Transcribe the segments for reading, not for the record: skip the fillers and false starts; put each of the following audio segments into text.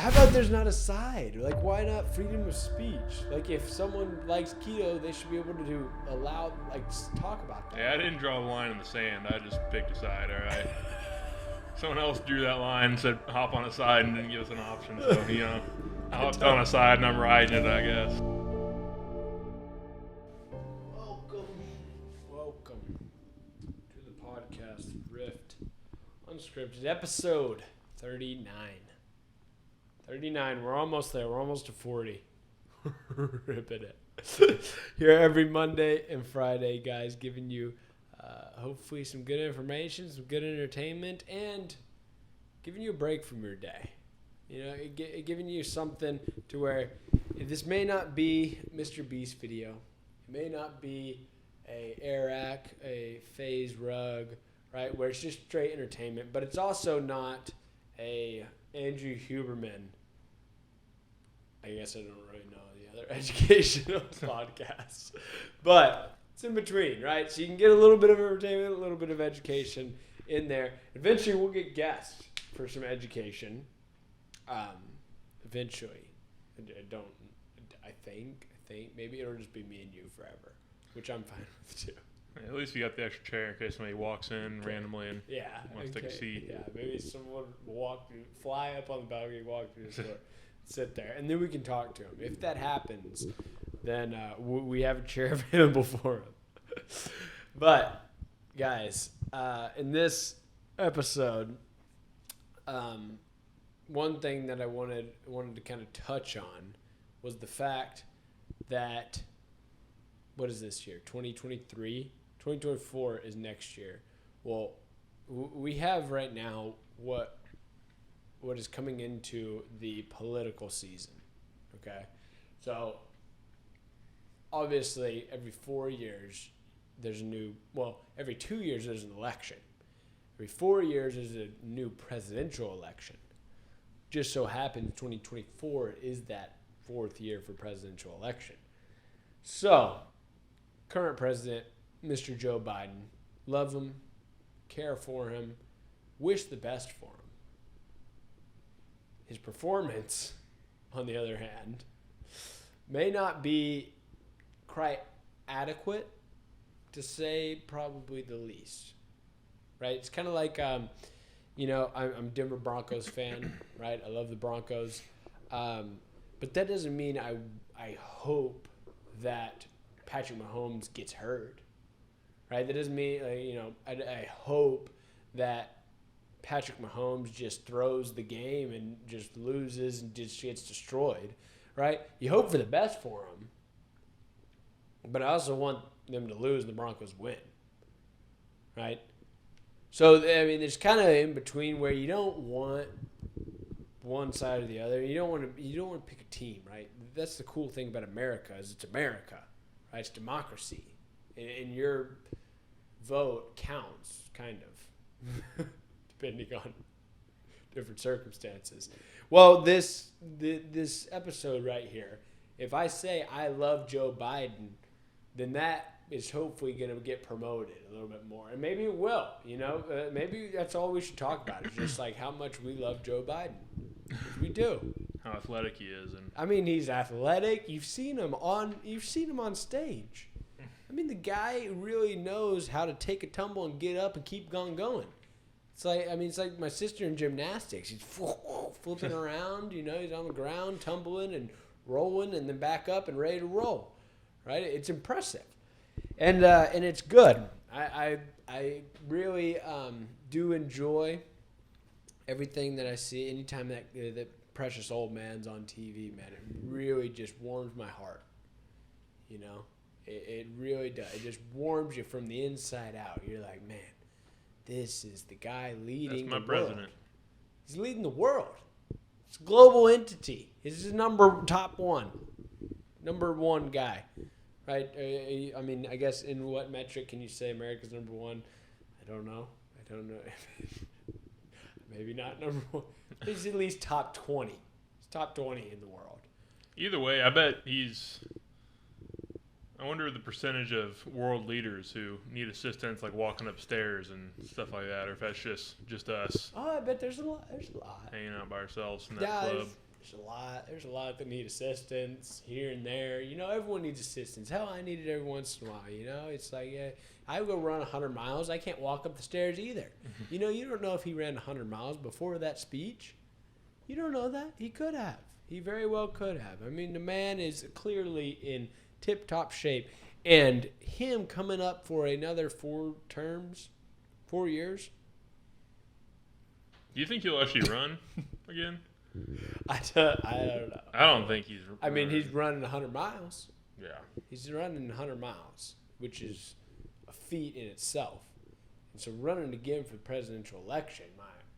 how about there's not a side? Like, why not freedom of speech? Like, if someone likes keto, they should be able to allow, like, talk about that. Yeah, I didn't draw the line in the sand. I just picked a side, all right? Someone else drew that line and said hop on a side and didn't give us an option. So, I hopped on a side and I'm riding it, I guess. Welcome to the podcast Rift Unscripted, episode 39. 39, we're almost there. We're almost to 40. Ripping it. Here every Monday and Friday, guys, giving you hopefully some good information, some good entertainment, and giving you a break from your day. Giving you something to where this may not be Mr. Beast video. It may not be a Airac, a FaZe rug, right, where it's just straight entertainment, but it's also not a Andrew Huberman. I guess I don't really know the other educational podcasts, but it's in between, right? So you can get a little bit of entertainment, a little bit of education in there. Eventually, we'll get guests for some education. Eventually, I think maybe it'll just be me and you forever, which I'm fine with too. At least you got the extra chair in case somebody walks in randomly and wants to take a seat. Yeah, maybe someone will fly up on the balcony, walk through the door, sit there, and then we can talk to him. If that happens, then we have a chair available for him. But, guys, in this episode, one thing that I wanted to kind of touch on was the fact that, what is this year, 2023? 2024 is next year. Well, we have right now what is coming into the political season, okay? So, obviously, every 4 years, there's every 2 years, there's an election. Every 4 years, there's a new presidential election. Just so happens 2024 is that fourth year for presidential election. So, current president, Mr. Joe Biden, love him, care for him, wish the best for him. His performance, on the other hand, may not be quite adequate, to say probably the least. Right? It's kind of like, I'm a Denver Broncos fan, right? I love the Broncos. But that doesn't mean I hope that Patrick Mahomes gets hurt. Right? That doesn't mean, I hope that Patrick Mahomes just throws the game and just loses and just gets destroyed. Right? You hope for the best for him. But I also want them to lose and the Broncos win. Right? So, I mean, there's kind of in between where you don't want one side or the other. You don't want to pick a team, right? That's the cool thing about America is it's America, right? It's democracy. And your vote counts, kind of, depending on different circumstances. Well, this episode right here, if I say I love Joe Biden, then that is hopefully going to get promoted a little bit more. And maybe it will, maybe that's all we should talk about is just like how much we love Joe Biden. We do. How athletic he is. And I mean, he's athletic. You've seen him on stage. I mean, the guy really knows how to take a tumble and get up and keep on going. It's like my sister in gymnastics. He's flipping around, he's on the ground, tumbling and rolling and then back up and ready to roll. Right? It's impressive. And it's good. I really do enjoy everything that I see. Anytime that precious old man's on TV, man, it really just warms my heart. It really does. It just warms you from the inside out. You're like, man, this is the guy leading the world. That's my president. He's leading the world. It's a global entity. He's the number one guy. Right? I mean, I guess in what metric can you say America's number one? I don't know. Maybe not number one. He's at least top 20. He's top 20 in the world. Either way, I bet I wonder the percentage of world leaders who need assistance, like walking upstairs and stuff like that, or if that's just us. Oh, I bet there's a lot. Hanging out by ourselves in that club. There's a lot that need assistance here and there. You know, everyone needs assistance. Hell, I need it every once in a while. You know, it's like I go run 100 miles. I can't walk up the stairs either. You know, you don't know if he ran 100 miles before that speech. You don't know that. He could have. He very well could have. I mean, the man is clearly in tip-top shape. And him coming up for another 4 years. Do you think he'll actually run again? I don't know. I don't think he's. I mean, he's running 100 miles. Yeah. He's running 100 miles, which is a feat in itself. And so running again for the presidential election,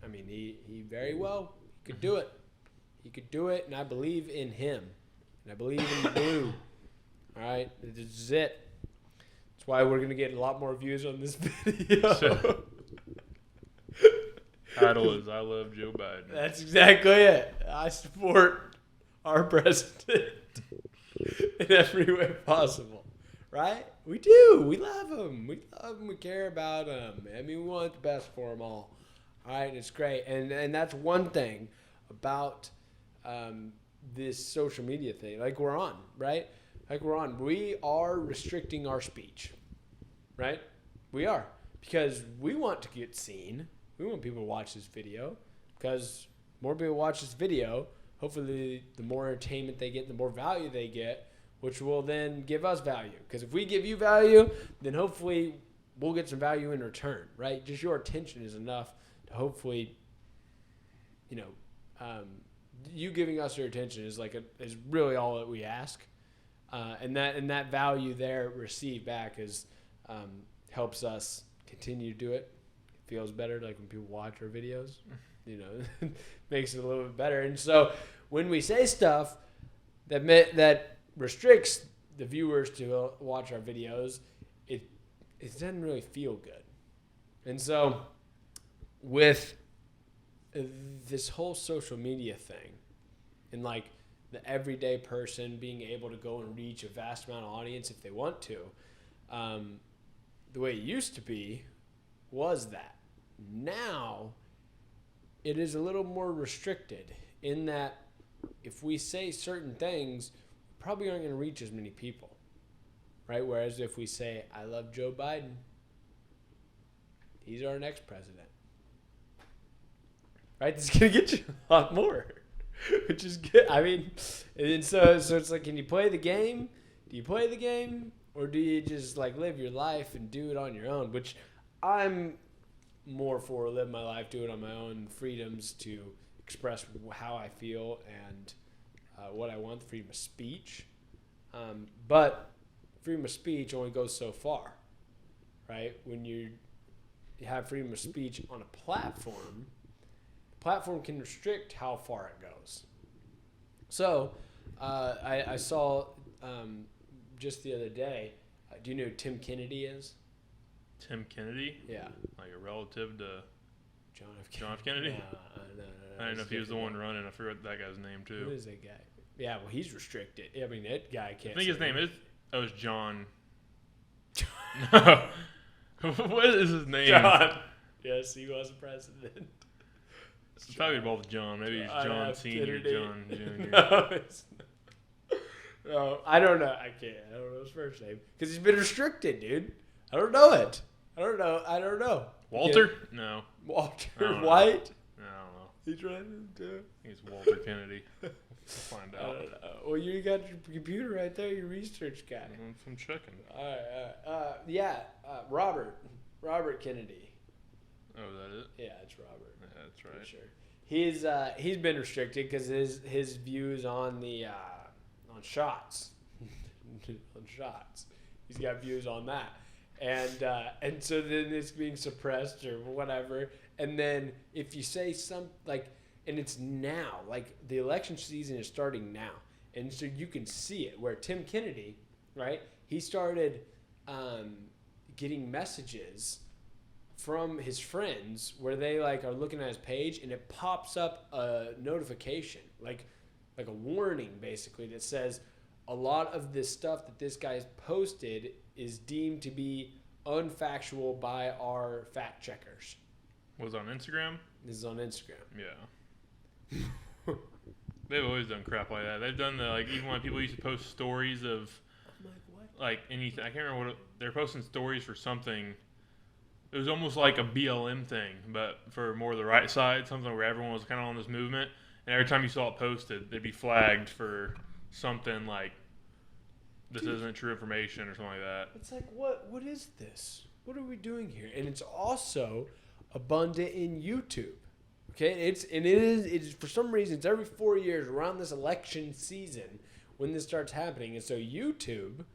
I mean, he very well could do it. He could do it, and I believe in him. And I believe in the blue. All right? This is it. That's why we're going to get a lot more views on this video. Title is I Love Joe Biden. That's exactly it. I support our president in every way possible. Right? We do. We love him. We love him. We care about him. I mean, we want the best for them all. All right? And it's great. And that's one thing about this social media thing. Like we're on, right? Like we're on. We are restricting our speech. Right? We are. Because we want to get seen. We want people to watch this video because more people watch this video, hopefully the more entertainment they get, the more value they get, which will then give us value. Because if we give you value, then hopefully we'll get some value in return, right? Just your attention is enough to hopefully, you know, you giving us your attention is is really all that we ask. And that value there received back helps us continue to do it. Feels better, like when people watch our videos, you know, makes it a little bit better. And so when we say stuff that restricts the viewers to watch our videos, it doesn't really feel good. And so with this whole social media thing and like the everyday person being able to go and reach a vast amount of audience if they want to, the way it used to be was that. Now, it is a little more restricted in that if we say certain things, we probably aren't going to reach as many people, right? Whereas if we say, I love Joe Biden, he's our next president, right? This is going to get you a lot more, which is good. I mean, and so it's like, can you play the game? Do you play the game? Or do you just like live your life and do it on your own? Which I'm more for live my life, do it on my own, freedoms to express how I feel and what I want, freedom of speech. But freedom of speech only goes so far, right? When you have freedom of speech on a platform, the platform can restrict how far it goes. So I saw just the other day, do you know who Tim Kennedy is? Tim Kennedy? Yeah. Like a relative to John F. Kennedy? No. I didn't know if he was the one running. I forgot that guy's name, too. Who is that guy? Yeah, well, he's restricted. I mean, that guy can't. I think his name is... Oh, it's John. No. What is his name? John. Yes, he was president. It's probably both John. Maybe he's John Sr., John Jr. No, it's not. No, I don't know. I don't know his first name. Because he's been restricted, dude. I don't know it. I don't know. Walter? Yeah. No. Walter White? I don't know. He's running too. I think it's Walter Kennedy. We'll find I out. don't know. Well, you got your computer right there, your research guy. I'm checking. All right. Robert Kennedy. Oh, that it? Yeah, it's Robert. Yeah, that's right. For sure. He's been restricted because his views on the on shots, he's got views on that, and so then it's being suppressed or whatever. And then if you say and it's now, like the election season is starting now, and so you can see it where Tim Kennedy, right? He started getting messages from his friends where they are looking at his page and it pops up a notification, like a warning basically that says a lot of this stuff that this guy's posted is deemed to be unfactual by our fact checkers. Was it on Instagram? This is on Instagram. Yeah. They've always done crap like that. They've done even when people used to post stories of I'm like, what? like anything. I can't remember they're posting stories for something. It was almost like a BLM thing, but for more the right side, something where everyone was kind of on this movement. And every time you saw it posted, they'd be flagged for something like this isn't true information or something like that. It's like, what is this? What are we doing here? And it's also abundant in YouTube. Okay, it is for some reason it's every 4 years around this election season when this starts happening. And so YouTube,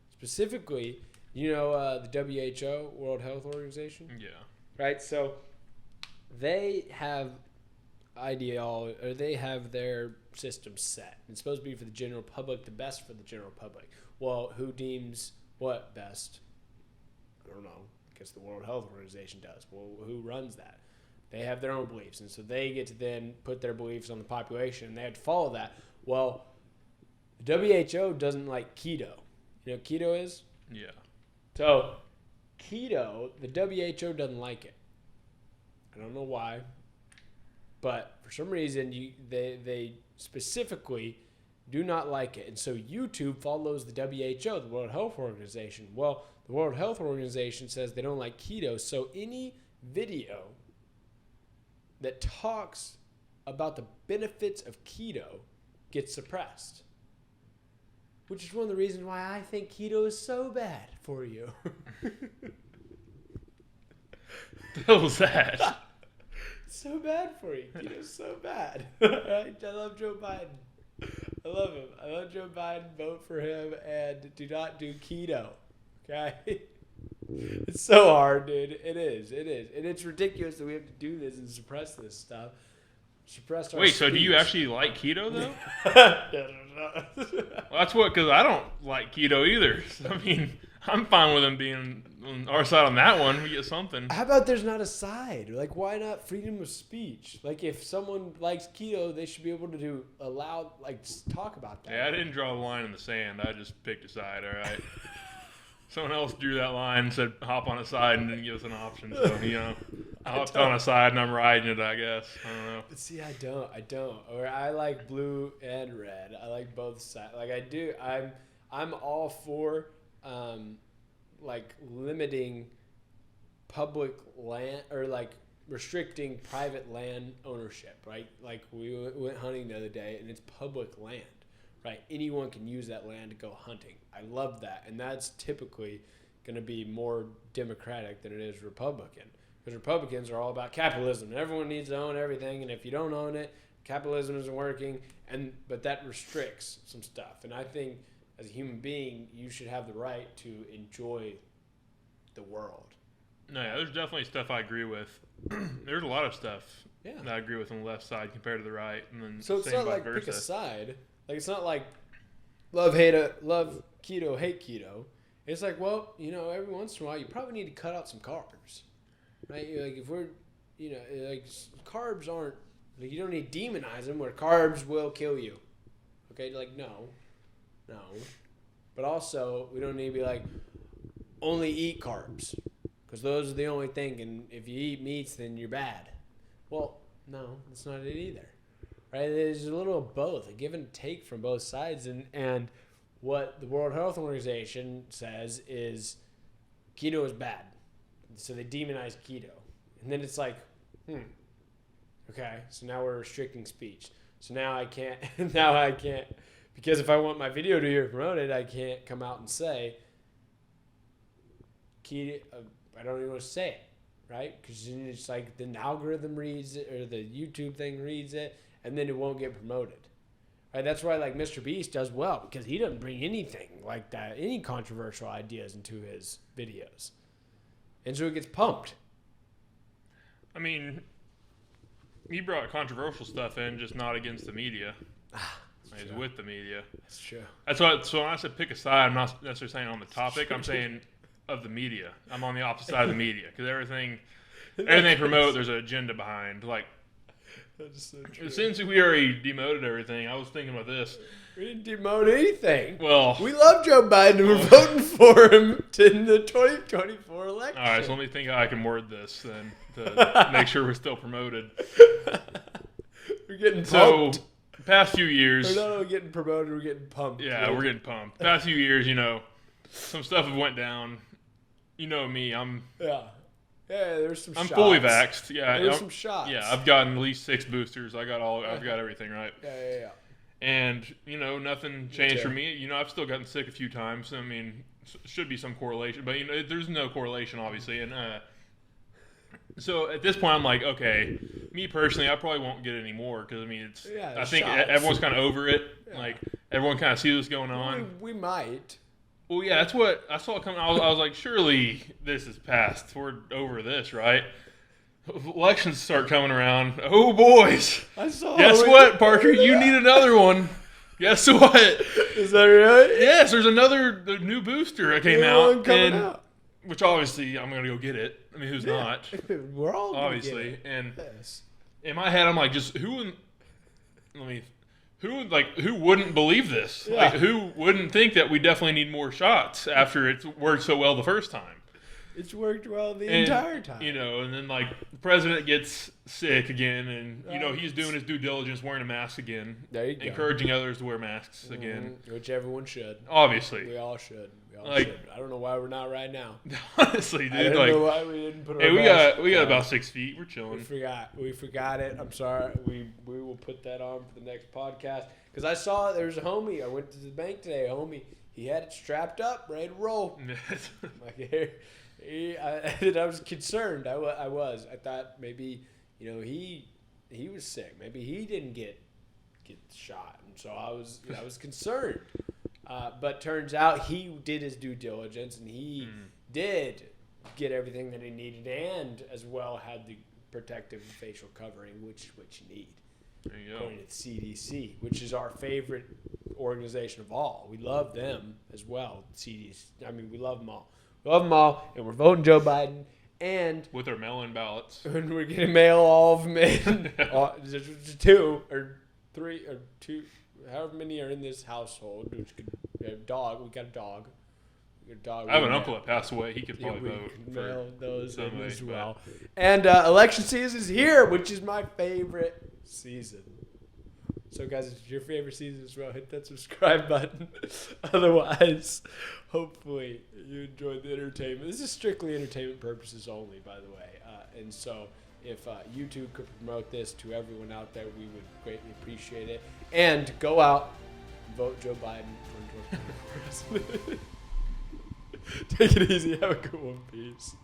specifically, the WHO, World Health Organization. Yeah. Right. So they have they have their system set. It's supposed to be for the general public, the best for the general public. Well, who deems what best? I don't know. I guess the World Health Organization does. Well, who runs that? They have their own beliefs, and so they get to then put their beliefs on the population, and they have to follow that. Well, the WHO doesn't like keto. You know what keto is? Yeah. So, keto, the WHO doesn't like it. I don't know why, but for some reason, they specifically do not like it. And so YouTube follows the WHO, the World Health Organization. Well, the World Health Organization says they don't like keto, so any video that talks about the benefits of keto gets suppressed. Which is one of the reasons why I think keto is so bad for you. The hell was that? It's so bad for you. Keto's so bad. Right? I love Joe Biden. I love him. I love Joe Biden. Vote for him and do not do keto. Okay? It's so hard, dude. It is. And it's ridiculous that we have to do this and suppress this stuff. Suppress our Wait, so do you speech. actually like keto, though? Well, Well, that's what, because I don't like keto either. So, I mean, I'm fine with them being on our side on that one. We get something. how about there's not a side? Like, why not freedom of speech? Like, if someone likes keto, they should be able to talk about that. Yeah, I didn't draw the line in the sand. I just picked a side, all right? Someone else drew that line and said hop on a side and didn't give us an option. So, I hopped on a side and I'm riding it, I guess. I don't know. But see, I don't. Or I like blue and red. I like both sides. Like I do. I'm all for limiting public land or restricting private land ownership, right? Like we went hunting the other day and it's public land, right? Anyone can use that land to go hunting. I love that. And that's typically going to be more democratic than it is Republican. Because Republicans are all about capitalism. Everyone needs to own everything, and if you don't own it, capitalism isn't working. But that restricts some stuff. And I think as a human being, you should have the right to enjoy the world. No, yeah, there's definitely stuff I agree with. There's a lot of stuff that I agree with on the left side compared to the right, and then So it's same not vice like versa. pick a side. Like it's not like love keto, hate keto. It's like, well, every once in a while, you probably need to cut out some carbs. Right? Like if we're, carbs aren't, you don't need to demonize them where carbs will kill you. Okay? Like, no. But also, we don't need to be like, only eat carbs. Because those are the only thing. And if you eat meats, then you're bad. Well, no, that's not it either. Right? There's a little of both, a give and take from both sides. And what the World Health Organization says is keto is bad. So they demonize keto. And then it's like, okay, so now we're restricting speech. So now I can't, because if I want my video to be promoted, I can't come out and say, keto, I don't even want to say it, right? Because it's like the algorithm reads it, or the YouTube thing reads it, and then it won't get promoted. Right? That's why Mr. Beast does well, because he doesn't bring anything like that, any controversial ideas into his videos. And so it gets pumped. I mean, he brought controversial stuff in, just not against the media. He's with the media. That's true. That's what. So when I said pick a side, I'm not necessarily saying on the topic. I'm saying of the media. I'm on the opposite side of the media because everything they promote, there's an agenda behind. Like, that's so true. Since we already demoted everything, I was thinking about this. We didn't demote anything. Well, we love Joe Biden and we're voting for him in the 2024 election. All right, so let me think how I can word this then to make sure we're still promoted. We're getting pumped. So, past few years. We're not only getting promoted, we're getting pumped. Yeah, right? we're getting pumped. Past few years, some stuff have went down. You know me, Yeah, there's some I'm shots. fully vaxxed. Yeah, There's some shots. Yeah, I've gotten at least 6 boosters. I've got everything right. Yeah. And nothing changed for me. I've still gotten sick a few times. I mean, should be some correlation, but there's no correlation obviously. And so at this point, I'm like, okay, me personally, I probably won't get it anymore because I mean, I think shots. everyone's kind of over it. Yeah. Like everyone kind of sees what's going on. We might. Well, yeah, that's what I saw it coming. I was like, surely this is past. We're over this, right? Elections start coming around. Oh, boys. Guess what, Parker? You need another one. Guess what? Is that right? Yes, there's the new booster that came out. Out. Which obviously I'm going to go get it. I mean, who's not? We're all gonna obviously. get it. And yes. in my head, I'm like, just who wouldn't believe this? Yeah. Like, who wouldn't think that we definitely need more shots after it's worked so well the first time? It's worked well the entire time. And then like the president gets sick again, and he's doing his due diligence, wearing a mask again, There you go. encouraging others to wear masks again. Which everyone should. Obviously, We all should. Like- Should. I don't know why we're not right now. honestly, I dude. don't know Like, why we didn't put our hey, masks we got on. about 6 feet. We're We chilling. forgot it. I'm sorry. We will put that on for the next podcast. Because I saw there's a homie. I went to the bank today. A homie. He had it strapped up, ready to roll. Like, I was concerned. I was. I thought maybe he was sick. Maybe he didn't get shot, and so I was concerned. But turns out he did his due diligence, and he did get everything that he needed, and as well had the protective facial covering, which you need. There you go. According to the CDC, which is our favorite organization of all. We love them as well. CDC. I mean, we love them all. We love them all, and we're voting Joe Biden. And With our mail-in ballots. when we're gonna mail all of them in, two or three or two, however many are in this household. Which could, we have a dog. We got a dog. I have an uncle that passed away. He could probably we vote. can mail those in somebody, as but- well. And election season is here, which is my favorite season. So, guys, if it's your favorite season as well, hit that subscribe button. Otherwise, hopefully you enjoyed the entertainment. This is strictly entertainment purposes only, by the way. And so, if YouTube could promote this to everyone out there, we would greatly appreciate it. And go out, vote Joe Biden for president. Take it easy. Have a good one. Peace.